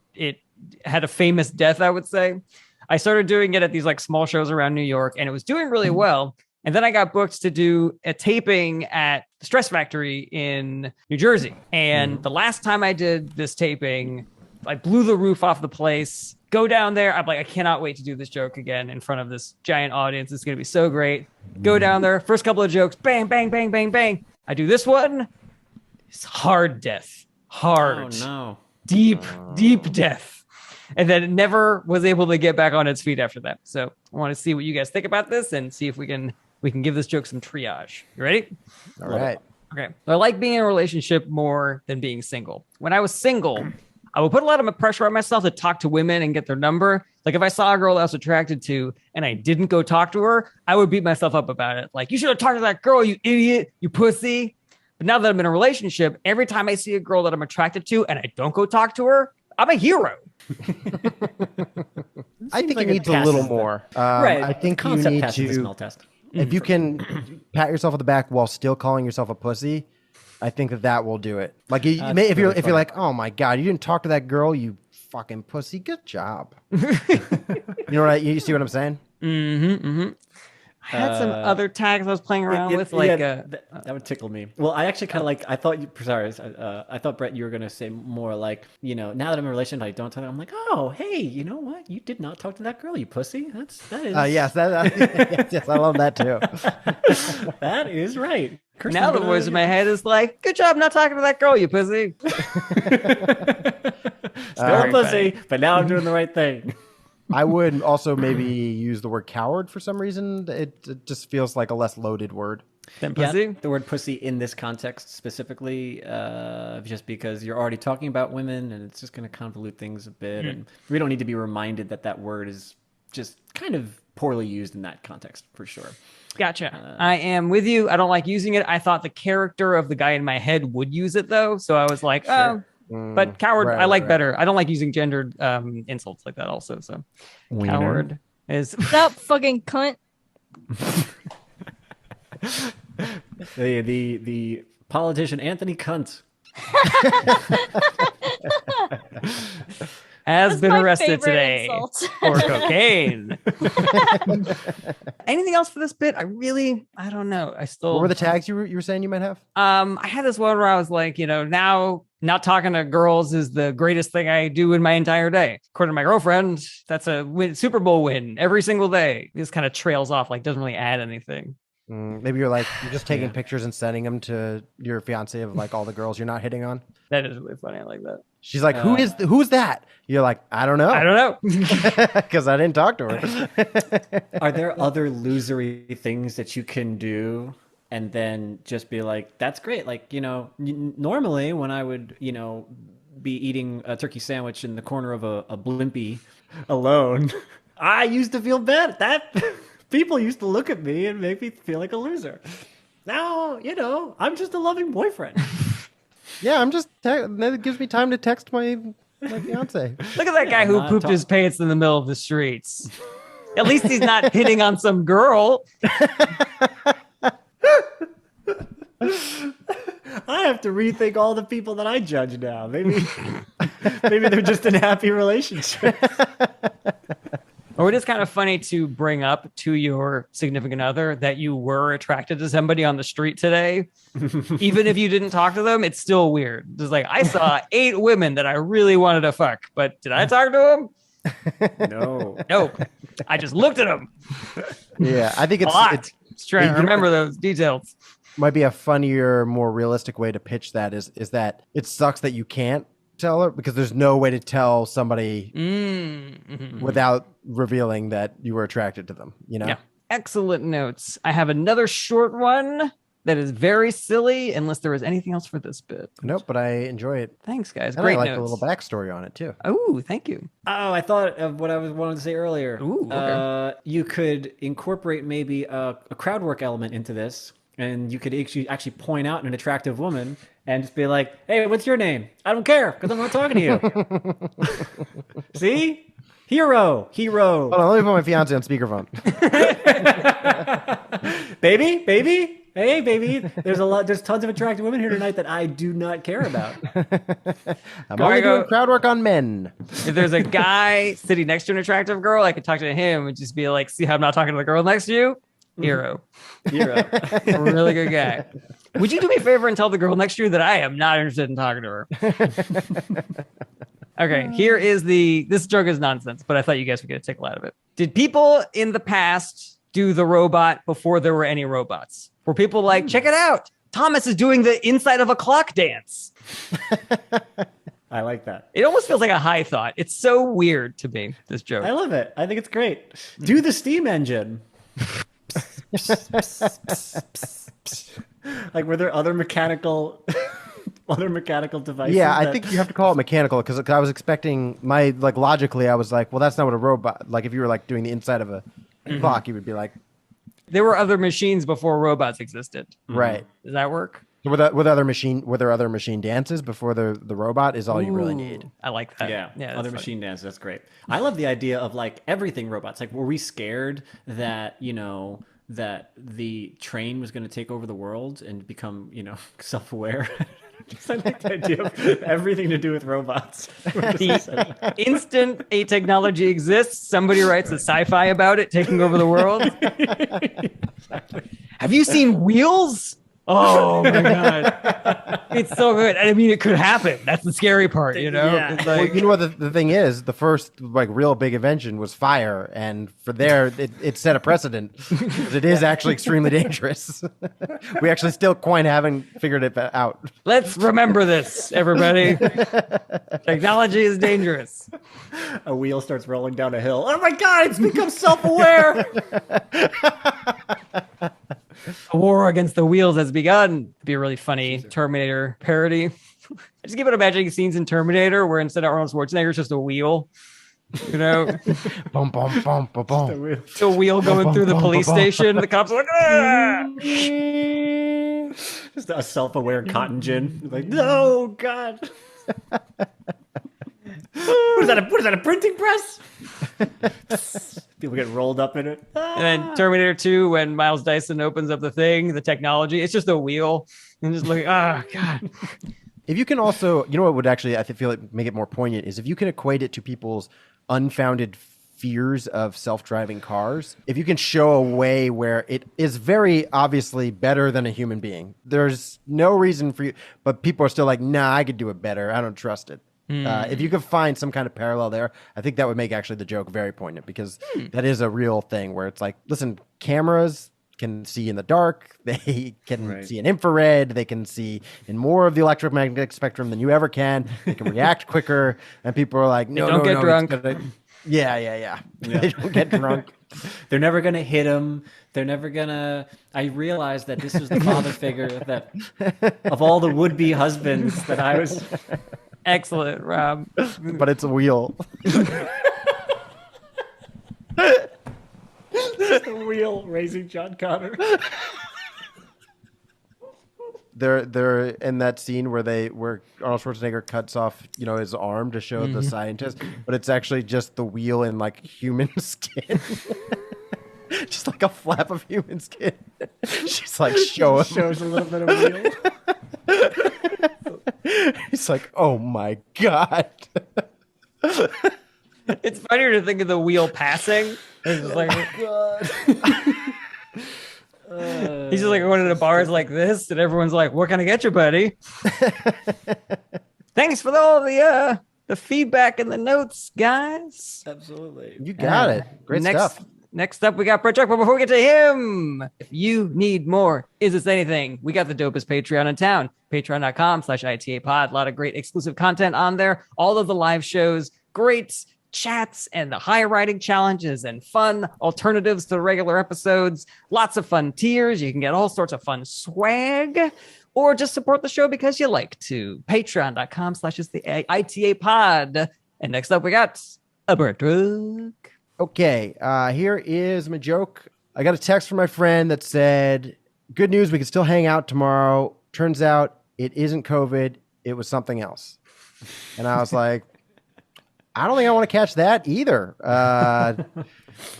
had a famous death, I would say. I started doing it at these like small shows around New York, and it was doing really well. And then I got booked to do a taping at the Stress Factory in New Jersey. And the last time I did this taping, I blew the roof off the place. Go down there. I'm like, I cannot wait to do this joke again in front of this giant audience. It's going to be so great. Go down there. First couple of jokes. Bang, bang, bang, bang, bang. I do this one. It's hard death. Hard. Oh, no. Deep death. And then never was able to get back on its feet after that. So I want to see what you guys think about this and see if we can give this joke some triage. You ready? All right. Okay. I like being in a relationship more than being single. When I was single, I would put a lot of pressure on myself to talk to women and get their number. Like if I saw a girl I was attracted to and I didn't go talk to her, I would beat myself up about it. Like, you should have talked to that girl, you idiot, you pussy. But now that I'm in a relationship, every time I see a girl that I'm attracted to and I don't go talk to her, I'm a hero. I think like it it needs a little passes more. Right. I think you Concept need passes the to, smell test. if you can pat yourself on the back while still calling yourself a pussy, I think that will do it. Like if you're like, oh my God, you didn't talk to that girl, you fucking pussy. Good job. You know what you see what I'm saying? Mm-hmm. Mm-hmm. I had some other tags I was playing around with, like that would tickle me. Well, I actually kind of like. I thought Brett, you were gonna say more like, now that I'm in a relationship, I don't talk. I'm like, oh, hey, you know what? You did not talk to that girl, you pussy. That is. Yes, yes, I love that too. That is right. Now the voice in my head is like, good job not talking to that girl, you pussy. Still a pussy, but now I'm doing the right thing. I would also maybe use the word coward for some reason. It just feels like a less loaded word. Then Yeah, pussy. the word pussy in this context specifically, just because you're already talking about women and it's just going to convolute things a bit. And we don't need to be reminded that that word is just kind of poorly used in that context for sure. Gotcha. I am with you. I don't like using it. I thought the character of the guy in my head would use it though. So I was like, oh, but coward, I like better. I don't like using gendered insults like that also. So coward is Stop fucking cunt. The politician Anthony Cunt. has That's been my arrested favorite today insult. for cocaine. Anything else for this bit? I don't know. I still. What were the tags you were saying you might have? I had this one where I was like, now not talking to girls is the greatest thing I do in my entire day. According to my girlfriend, that's a Super Bowl win every single day. This kind of trails off, like doesn't really add anything. Maybe you're just taking pictures and sending them to your fiance of like all the girls you're not hitting on. That is really funny. I like that. She's like, who's that? You're like, I don't know. Because I didn't talk to her. Are there other losery things that you can do and then just be like, that's great. Like, normally when I would, be eating a turkey sandwich in the corner of a blimpie alone, I used to feel bad. People used to look at me and make me feel like a loser. Now, I'm just a loving boyfriend. Yeah, I'm just. That gives me time to text my fiance. Look at that guy who pooped his pants in the middle of the streets. At least he's not hitting on some girl. I have to rethink all the people that I judge now. Maybe they're just in happy relationships. Or it is kind of funny to bring up to your significant other that you were attracted to somebody on the street today. Even if you didn't talk to them, it's still weird. It's like, I saw 8 women that I really wanted to fuck, but did I talk to them? No. Nope. I just looked at them. Yeah, I think a lot. Just trying to remember those details. Might be a funnier, more realistic way to pitch that is that it sucks that you can't tell her because there's no way to tell somebody without revealing that you were attracted to them, Yeah. Excellent notes. I have another short one that is very silly, unless there was anything else for this bit. Nope, but I enjoy it. Thanks, guys. And Great I like notes. the little backstory on it too. Oh, thank you. Oh, I thought of what I wanted to say earlier. Ooh, okay. You could incorporate maybe a crowd work element into this, and you could actually point out an attractive woman and just be like, "Hey, what's your name? I don't care because I'm not talking to you." See? Hero. Hold on, let me put my fiance on speakerphone. baby. Hey, baby. There's tons of attractive women here tonight that I do not care about. I'm only doing crowd work on men. If there's a guy sitting next to an attractive girl, I could talk to him and just be like, see how I'm not talking to the girl next to you? Hero. A really good guy. Would you do me a favor and tell the girl next to you that I am not interested in talking to her? Okay, here is this joke is nonsense, but I thought you guys would get a tickle out of it. Did people in the past do the robot before there were any robots? Were people like, check it out, Thomas is doing the inside of a clock dance? I like that. It almost feels like a high thought. It's so weird to me, this joke. I love it. I think it's great. Do the steam engine. Like, were there other mechanical devices? Yeah, I think you have to call it mechanical because I was expecting logically I was like, well, that's not what a robot, like if you were like doing the inside of a clock, you would be like, there were other machines before robots existed. Right. Does that work? Were there other machine dances before the robot is all you really need? I like that. Yeah, that's other funny. machine dances. That's great. I love the idea of like everything robots. Like, were we scared that that the train was going to take over the world and become self-aware? I like the idea of everything to do with robots. The instant a technology exists, somebody writes a sci-fi about it taking over the world. Have you seen Wheels? Oh my god, it's so good. I mean, it could happen. That's the scary part, you know. Yeah. It's Well, like, you know what the thing is? The first like real big invention was fire, and for there it set a precedent. It is actually extremely dangerous. We actually still quite haven't figured it out. let's remember this, everybody. Technology is dangerous. A wheel starts rolling down a hill. Oh my god, it's become self-aware. A war against the wheels has begun. It'd be a really funny Terminator parody. I just keep on imagining scenes in Terminator where instead of Arnold Schwarzenegger, it's just a wheel. You know, Boom, boom, boom, boom, boom. a wheel going through the police station. The cops are like, ah! Just a self-aware cotton gin. Like, no, God. What is that? A printing press? People get rolled up in it. And then Terminator 2, when Miles Dyson opens up the thing, the technology, it's just a wheel. And just like, oh, God. If you can also, you know what would actually, I feel like make it more poignant is if you can equate it to people's unfounded fears of self-driving cars. If you can show a way where it is very obviously better than a human being, there's no reason for you, but people are still like, nah, I could do it better. I don't trust it. If you could find some kind of parallel there, I think that would make actually the joke very poignant because that is a real thing where it's like, listen, cameras can see in the dark. They can see in infrared. They can see in more of the electromagnetic spectrum than you ever can. They can react quicker. And people are like, no, don't get drunk. Yeah. They don't get drunk. They're never going to hit him. They're never going to... I realized that this was the father figure that of all the would-be husbands that I was... Excellent, Rob. But it's a wheel. The wheel raising John Connor. They're in that scene where Arnold Schwarzenegger cuts off, his arm to show the scientist, but it's actually just the wheel in like human skin. Just like a flap of human skin. She's like, shows a little bit of wheel. He's like, oh my God. It's funnier to think of the wheel passing. It's just like, he's just like going to bars like this, and everyone's like, "What can I get you, buddy?" Thanks for all the feedback and the notes, guys. Absolutely. You got it. Great stuff. Next up, we got Brett Chuck. But before we get to him, if you need more, Is This Anything? We got the dopest Patreon in town. Patreon.com/ITAPod. A lot of great exclusive content on there. All of the live shows, great chats, and the high writing challenges and fun alternatives to the regular episodes. Lots of fun tiers. You can get all sorts of fun swag. Or just support the show because you like to. Patreon.com/ITAPod. And next up, we got a Brett Chuck. Okay, here is my joke. I got a text from my friend that said, good news, we can still hang out tomorrow. Turns out it isn't COVID. It was something else. And I was like, I don't think I want to catch that either.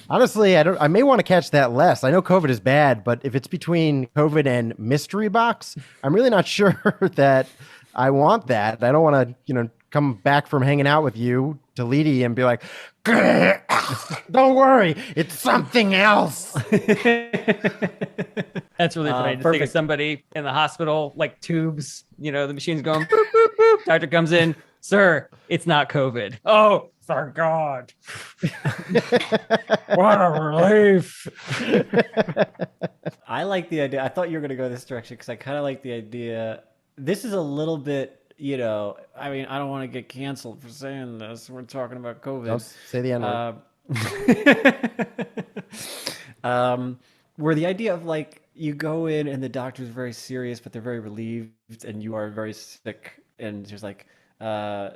Honestly, I may want to catch that less. I know COVID is bad, but if it's between COVID and mystery box, I'm really not sure that I want that. I don't want to, come back from hanging out with you to Leedy and be like, don't worry, it's something else. That's really funny to think of somebody in the hospital, like tubes, the machine's going, boop, boop, boop. Doctor comes in, sir, it's not COVID. Oh, thank God. What a relief. I like the idea. I thought you were going to go this direction because I kind of like the idea. This is a little bit, I mean, I don't want to get canceled for saying this. We're talking about COVID. Don't say the N-word. Where the idea of like, you go in and the doctor's very serious, but they're very relieved and you are very sick. And there's like, well,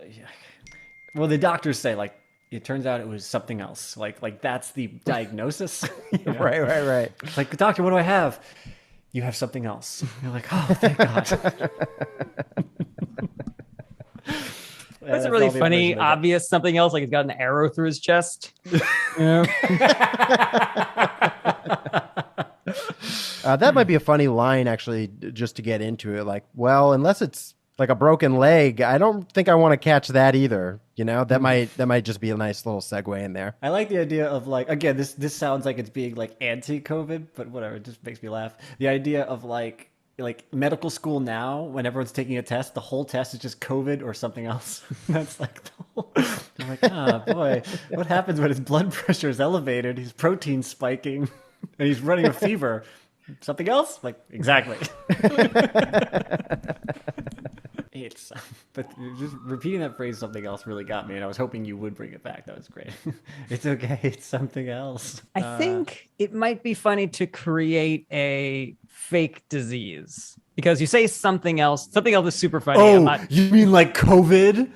the doctors say like, it turns out it was something else. Like that's the diagnosis. Right. It's like, doctor, what do I have? You have something else. You're like, oh, thank God. That's a really funny, obvious something else. Like he's got an arrow through his chest. That might be a funny line, actually, just to get into it. Like, well, unless it's like a broken leg, I don't think I want to catch that either. That might just be a nice little segue in there. I like the idea of like, again, this sounds like it's being like anti-COVID, but whatever, it just makes me laugh. The idea of like, like medical school now, when everyone's taking a test, the whole test is just COVID or something else. That's like the whole. I'm like, oh boy, what happens when his blood pressure is elevated, his protein spiking, and he's running a fever? Something else? Like, exactly. It's, but just repeating that phrase, something else, really got me, and I was hoping you would bring it back. That was great. It's okay. It's something else. I think it might be funny to create a fake disease because you say something else. Something else is super funny. Oh, you mean like COVID?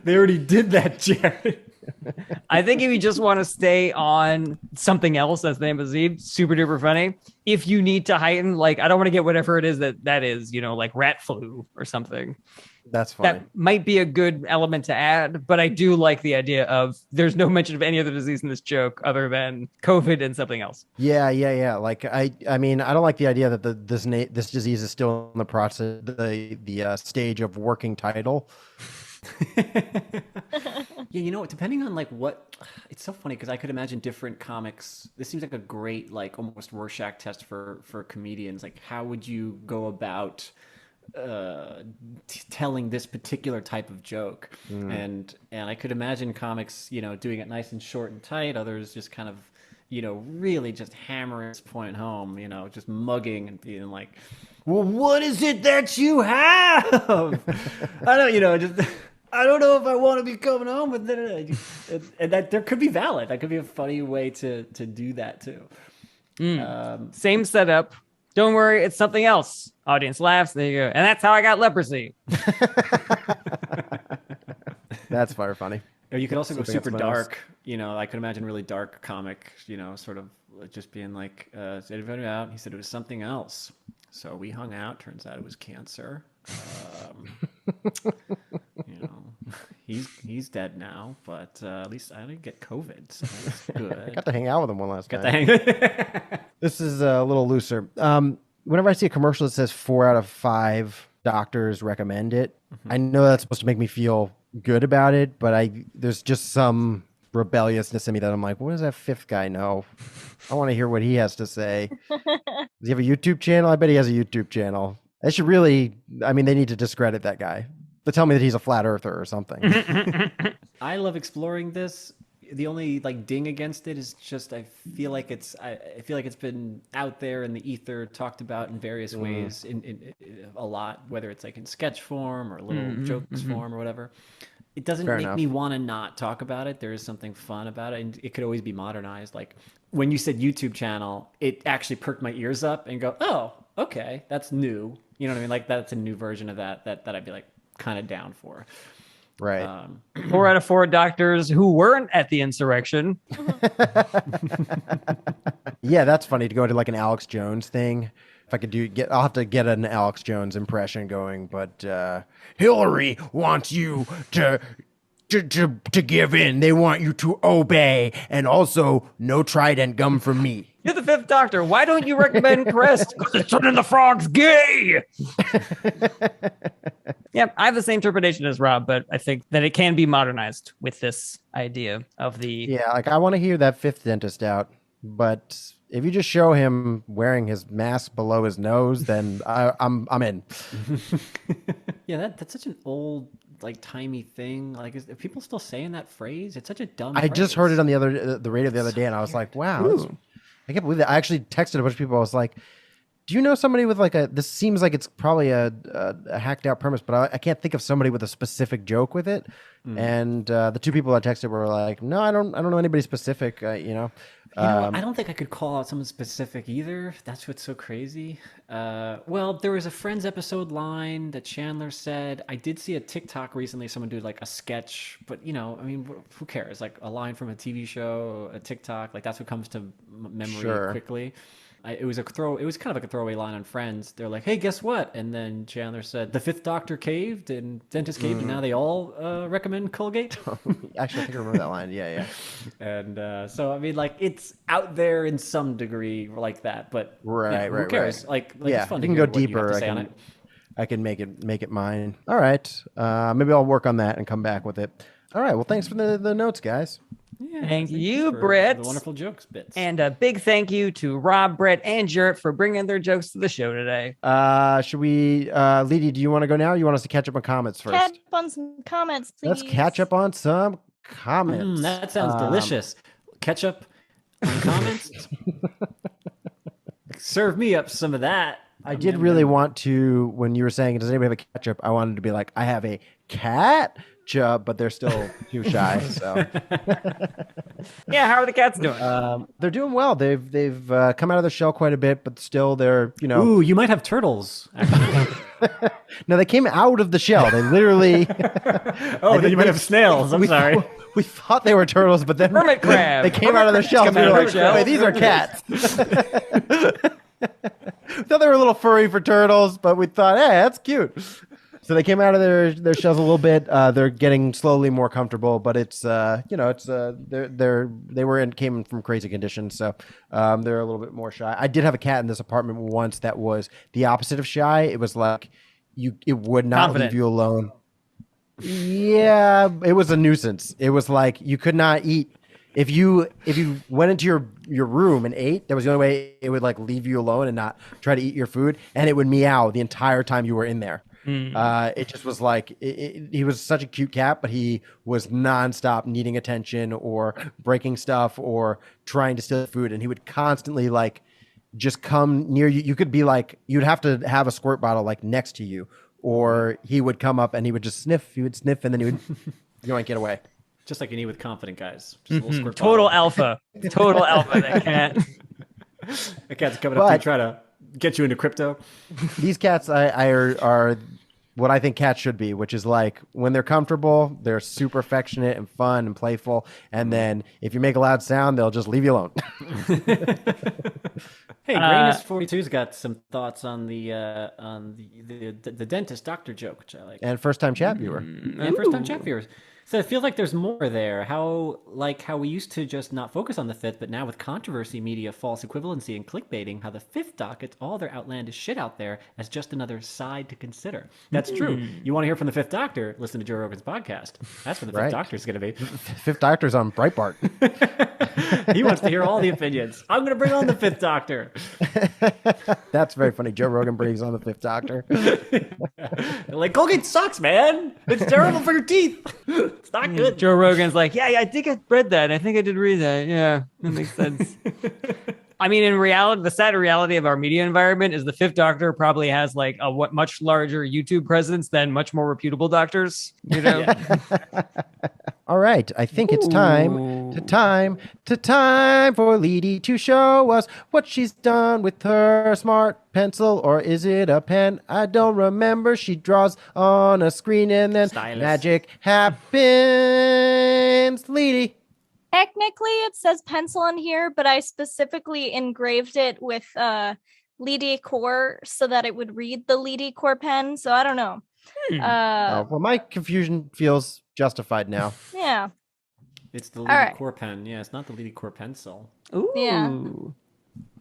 They already did that, Jarret. I think if you just want to stay on something else, that's the name of the disease, super duper funny. If you need to heighten, like, I don't want to get whatever it is that is, you know, like rat flu or something. That's funny. That might be a good element to add, but I do like the idea of there's no mention of any other disease in this joke other than COVID and something else. Yeah. Like I mean, I don't like the idea that this disease is still in the process, the stage of working title. Yeah, you know, depending on like what, it's so funny because I could imagine different comics. This seems like a great, like, almost Rorschach test for comedians. Like, how would you go about telling this particular type of joke? And I could imagine comics, you know, doing it nice and short and tight. Others just kind of, you know, really just hammering this point home. You know, just mugging and being like, "Well, what is it that you have?" I don't, you know, just. I don't know if I want to be coming home with it. And that there could be valid. That could be a funny way to do that too. Same setup. Don't worry, it's something else. Audience laughs. There you go. And that's how I got leprosy. That's fire funny. Or you could also go Something super else. dark. You know, I could imagine really dark comic, you know, sort of just being like, everybody out. He said it was something else. So we hung out. Turns out it was cancer. You know, he's dead now, but at least I didn't get COVID, so that's good. I got to hang out with him one last Got time. the hang. This is a little looser. Whenever I see a commercial that says 4 out of 5 doctors recommend it, I know that's supposed to make me feel good about it, but there's just some rebelliousness in me that I'm like, what does that 5th guy know? I want to hear what he has to say. Does he have a YouTube channel? I bet he has a YouTube channel. They should really, I mean, they need to discredit that guy. But tell me that he's a flat earther or something. I love exploring this. The only like ding against it is just I feel like it's been out there in the ether, talked about in various ways, in a lot, whether it's like in sketch form or little jokes form or whatever. It doesn't Fair make enough. me want to not talk about it. There is something fun about it, and it could always be modernized. Like when you said YouTube channel, it actually perked my ears up and go, oh, okay, that's new. You know what I mean? Like that's a new version of that I'd be like kind of down for. Right. 4 out of 4 doctors who weren't at the insurrection. Yeah, that's funny to go to like an Alex Jones thing. If I could I'll have to get an Alex Jones impression going, but Hillary wants you to give in. They want you to obey, and also no Trident gum from me. You're the 5th doctor. Why don't you recommend Crest? Because it's turning the frogs gay. Yeah, I have the same interpretation as Rob, but I think that it can be modernized with this idea of the... Yeah, like I want to hear that 5th dentist out, but if you just show him wearing his mask below his nose, then I'm in. Yeah, that's such an old, like, timey thing. Like, are people still saying that phrase? It's such a dumb I just phrase. heard it on the radio the other day, and I was like, wow, I can't believe that. I actually texted a bunch of people. I was like, do you know somebody with like this seems like it's probably a hacked out premise, but I can't think of somebody with a specific joke with it. And the 2 people I texted were like, no, I don't know anybody specific, you know. You know what? I don't think I could call out someone specific either. That's what's so crazy. Well, there was a Friends episode line that Chandler said. I did see a TikTok recently. Someone did like a sketch, but you know, I mean, who cares? Like a line from a TV show, a TikTok, like that's what comes to memory quickly. It was kind of like a throwaway line on Friends. They're like, "Hey, guess what?" And then Chandler said, "The 5th Doctor caved and dentist caved, and now they all recommend Colgate." Actually, I think I remember that line. Yeah. And so I mean, like it's out there in some degree like that, but Right, who cares? Like yeah, it's fun you to can hear go what you have deeper. to say on it. I can make it mine. All right. Maybe I'll work on that and come back with it. All right. Well, thanks for the notes, guys. Yeah, Thank you, for Brett. the wonderful jokes bits. And a big thank you to Rob, Brett, and Jarret for bringing their jokes to the show today. Should we, Leedy, do you want to go now? Or you want us to catch up on comments first? Catch up on some comments, please. Let's catch up on some comments. That sounds delicious. Ketchup on comments. Serve me up some of that. I did really want to, when you were saying, does anybody have a ketchup? I wanted to be like, I have a cat chub, but they're still too shy. So Yeah, how are the cats doing? they're doing well. They've come out of their shell quite a bit, but still they're, Ooh, you might have turtles. No, they came out of the shell. They literally. Then you might have snails. I'm sorry. We thought they were turtles, but then Hermit crab. they came out of their shells. Come We out were of like, their shell. wait, these are cats. We thought they were a little furry for turtles, but we thought, hey, that's cute. So they came out of their shells a little bit. They're getting slowly more comfortable, but it's came from crazy conditions, so they're a little bit more shy. I did have a cat in this apartment once that was the opposite of shy. It was like it would not Confident. leave you alone. Yeah, it was a nuisance. It was like you could not eat. If you went into your room and ate, that was the only way it would like leave you alone and not try to eat your food, and it would meow the entire time you were in there. It just was like he was such a cute cat, but he was nonstop needing attention or breaking stuff or trying to steal food, and he would constantly like just come near you. You could be like, you'd have to have a squirt bottle like next to you, or he would come up and he would just sniff. He would sniff, and then he would yoink it away. Just like you need with confident guys. Just a little squirt Total bottle. alpha. Total alpha, that cat. The cat's coming up to you trying to get you into crypto. These cats are what I think cats should be, which is like when they're comfortable, they're super affectionate and fun and playful, and then if you make a loud sound, they'll just leave you alone. Hey, Grayness42's got some thoughts on the dentist doctor joke, which I like. And first time chat viewer. And first time chat viewers. So I feel like there's more there. How we used to just not focus on the fifth, but now with controversy, media, false equivalency, and clickbaiting, how the fifth doc gets all their outlandish shit out there as just another side to consider. That's true. You want to hear from the Fifth Doctor? Listen to Joe Rogan's podcast. That's what the Fifth Doctor's going to be. Fifth Doctor's on Breitbart. He wants to hear all the opinions. I'm going to bring on the Fifth Doctor. That's very funny. Joe Rogan brings on the Fifth Doctor. Like, Colgate sucks, man. It's terrible for your teeth. It's not good. Joe Rogan's like, yeah, I think I read that. I think I did read that. Yeah, that makes sense. I mean, in reality, the sad reality of our media environment is the Fifth Doctor probably has like a much larger YouTube presence than much more reputable doctors. You know. All right, I think it's time for Leedy to show us what she's done with her smart pencil, or is it a pen? I don't remember. She draws on a screen and then magic happens. Leedy. Technically, it says pencil in here, but I specifically engraved it with Leedy core so that it would read the Leedy core pen. So I don't know. Well, my confusion feels justified now. Yeah. It's the Leedy core pen. Yeah, it's not the Leedy core pencil. Ooh. Yeah.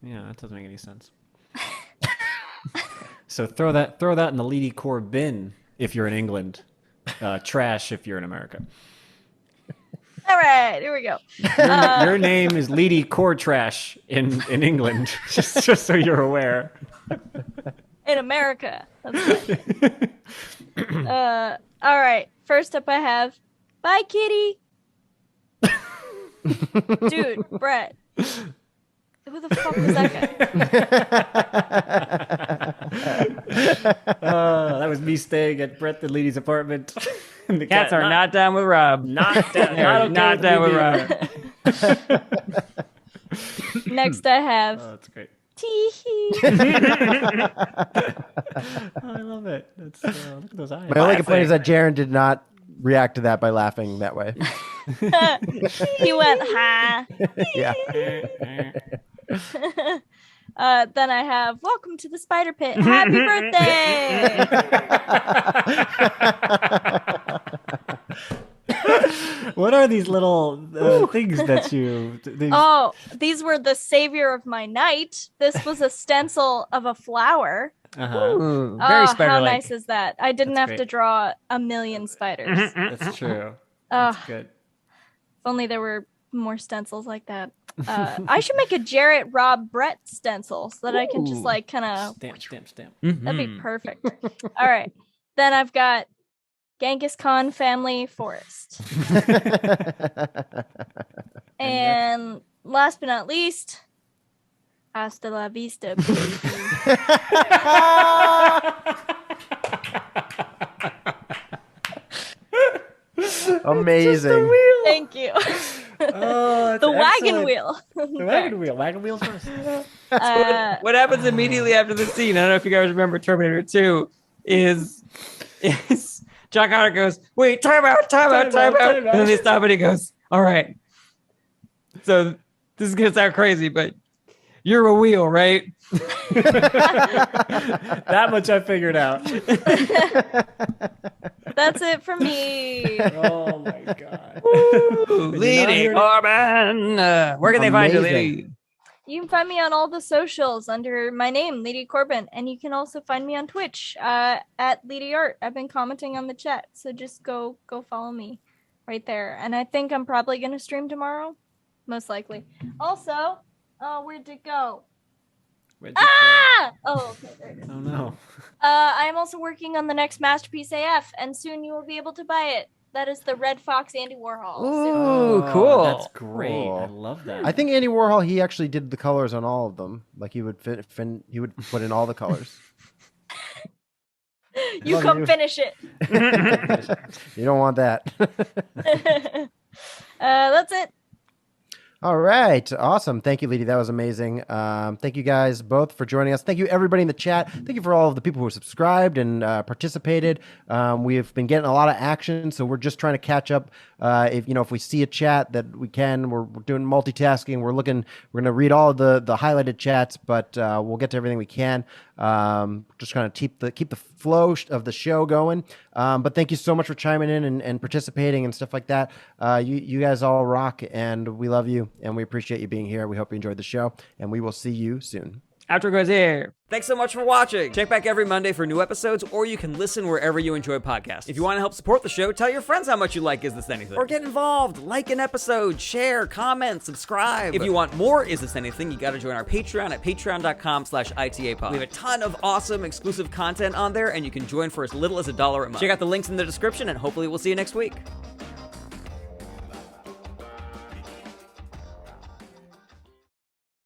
Yeah, that doesn't make any sense. So throw that in the Leedy core bin if you're in England. Trash if you're in America. All right, here we go. Your name is Leedy core trash in England, just so you're aware. In America. That's right. All right. First up, I have bye, kitty. Dude, Brett. Who the fuck was that guy? That was me staying at Brett and Leedy's apartment. The Cats are not down with Rob. Not down. Not down with Rob. Next, I have Oh, that's great. Tee-hee. Oh, I love it. Look at those eyes. My only complaint is that Jaren did not react to that by laughing that way. He went, ha. Yeah. Then I have welcome to the spider pit. Happy birthday. What are these little things that you... Oh, these were the savior of my night. This was a stencil of a flower. Ooh, very Oh, spider-like. how nice is that? I didn't That's have great. to draw a million spiders. That's true. Oh, That's good. if only there were more stencils like that. I should make a Jarret, Rob, Brett stencil so that I can just like kind of Stamp. that'd be perfect. All right, then I've got Genghis Khan family forest, and last but not least, hasta la vista, baby. Amazing. Thank you. Oh, The wagon wheel. The wagon wheel. Wagon wheels first. What happens immediately after the scene? I don't know if you guys remember Terminator 2. Is John Connor goes, wait, time out. And then they stop and he goes, all right. So this is gonna sound crazy, but you're a wheel, right? That much I figured out. That's it for me. Oh my god. Leedy Corbin. Where can they find you, Amazing. Leedy? You can find me on all the socials under my name, Leedy Corbin, and you can also find me on Twitch at Leedy Art. I've been commenting on the chat, so just go follow me right there. And I think I'm probably gonna stream tomorrow, most likely. Also, where'd it go? Oh, okay, there it is. Oh no. I'm also working on the next Masterpiece AF, and soon you will be able to buy it. That is the Red Fox Andy Warhol. Ooh, cool. That's great. Cool. I love that. I think Andy Warhol, he actually did the colors on all of them. Like he would he would put in all the colors. You Love come you. finish it. You don't want that. That's it. All right. Awesome. Thank you, Leedy. That was amazing. Thank you guys both for joining us. Thank you, everybody in the chat. Thank you for all of the people who subscribed and participated. We've been getting a lot of action, so we're just trying to catch up. If we see a chat that we can, we're doing multitasking. We're going to read all of the highlighted chats, but we'll get to everything we can. Just trying to keep the flow of the show going. But thank you so much for chiming in and participating and stuff like that. You guys all rock, and we love you, and we appreciate you being here. We hope you enjoyed the show, and we will see you soon. Outro goes here. Thanks so much for watching. Check back every Monday for new episodes, or you can listen wherever you enjoy podcasts. If you want to help support the show, tell your friends how much you like Is This Anything? Or get involved, like an episode, share, comment, subscribe. If you want more Is This Anything, you gotta join our Patreon at patreon.com/ITAPod. We have a ton of awesome exclusive content on there, and you can join for as little as $1 a month. Check out the links in the description, and hopefully we'll see you next week.